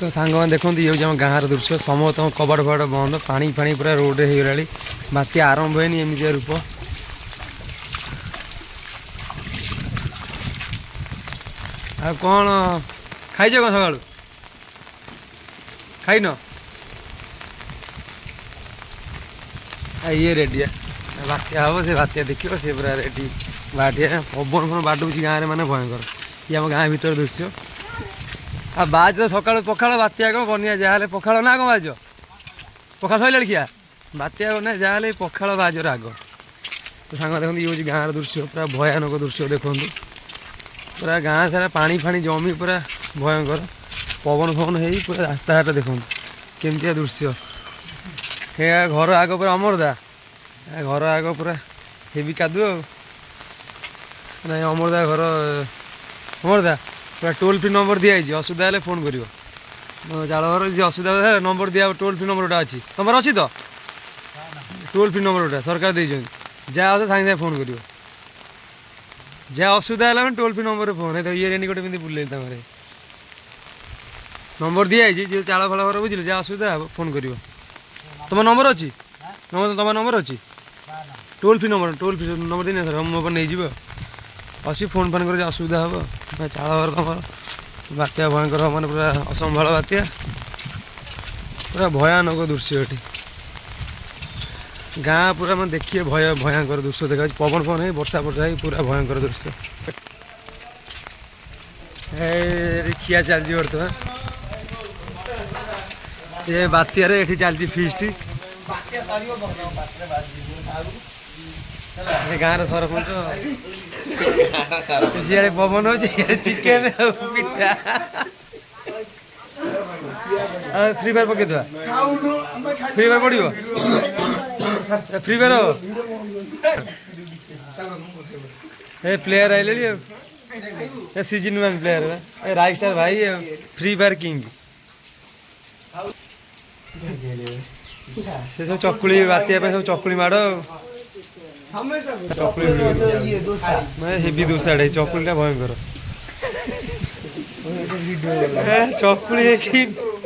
तो सांग मैंने देखते ये आम गाँव दृश्य समस्त कबाड़ फबाड़ बंद पानी फाणी पूरा रोड हो बात्या आरंभ है एमती रूप आ कौन खाइज कौन सका खाइन ये रेडी बात्या हम से बात्या देखिए सी पूरा रेडी बाटिया पवन फन बाडुची गाँव में भयंकर ये आम गाँ भर दृश्य आ बाज तो सका पखाड़ बात्या कौन बनिया जहाँ पखाड़ ना कौन बाज पखाड़ सर खिया बात्या बना जहाँ पखाड़ बाजर आग तो सांग देखते ये हूँ गाँव दृश्य पूरा भयानक दृश्य देखते पूरा गाँ सारा पानी फाणी जमी पूरा भयंकर पवन फवन हो पूरा रास्ता घाट देखते केमतिया दृश्य हे घर आग पूरा अमरदा घर आग पूरा हेवी कादुआ ना अमरदा घर अमरदा पूरा टोल फ्री नंबर दिखाई असुविधा है फोन कर चाल घर जी असुविधा नंबर दिया टोल फ्री नंबर गोटा अच्छी तुम अच्छी तो टोल फ्री नंबर गोटा सरकार देते जहाँ आस सागे सागे फोन कर जहाँ असुविधा है टोल फ्री नंबर फोन है तो ये रेनी गोटे बुले नंबर दिखाई जी चाल फाल घर बुझे जहाँ असुविधा है फोन कर तुम नंबर अच्छी तुम नंबर अच्छी टोल फ्री नंबर दिन सर मोबाइल नहीं जीव अच्छी फोन फान कर असुविधा हम चाल घर तुम बात्या भयंकर मैंने पूरा असंभाल बात्या पूरा भयानक दृश्य ये गाँ पूरा मैं देखिए भयंकर दृश्य देखा पवन फवन है वर्षा वर्षा ही पूरा भयंकर दृश्य खिया चलती बर्तमान ये बात्यार ये चलती फीस्ट गाँव सरपंच जी पवन हो चिकेन पिठा फ्री फायर पकई दवा फ्री फायर पड़ो फ्री फायर ए प्लेयर आइले सीजन 1 प्लेयर राइट स्टार भाई फ्री फायर किंग से सब चकुली बात्या सब चकुली माड़ चकुली हेवी दोसा चकुलीटा भयंकर चकुली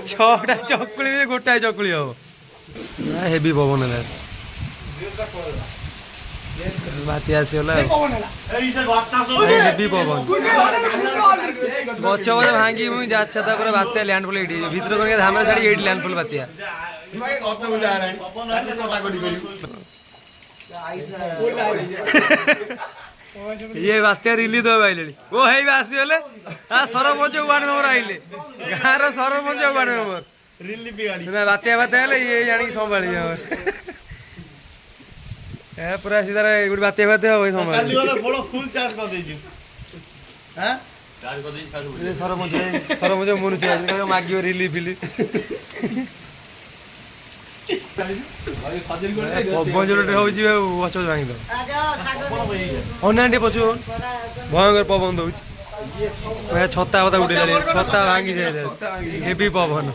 छटा चकुली गोटाए चकुली हम हेवी पवन है बाती आसगला हेवी पवन गच भांगी मुझे जाच्छा बात्या लैंडफॉल भर करके धाम छाड़ी लैंडफॉल बात्या ये बात्या रिलीज हो आइले ओ है आसगले सरपंच वार्ड नंबर आइले गाँव सरपंच वार्ड नंबर बात्या बात्या ये जानी संभाली पूरा सीधा गोटे बात्या बात्या हम सरपंच मुनुच माग रिलीफ फिली पवन जोटे हूँ गच भांगी अना पचु भयंकर पवन दौर छता फता उठे छता भांगी जाए हेवी पवन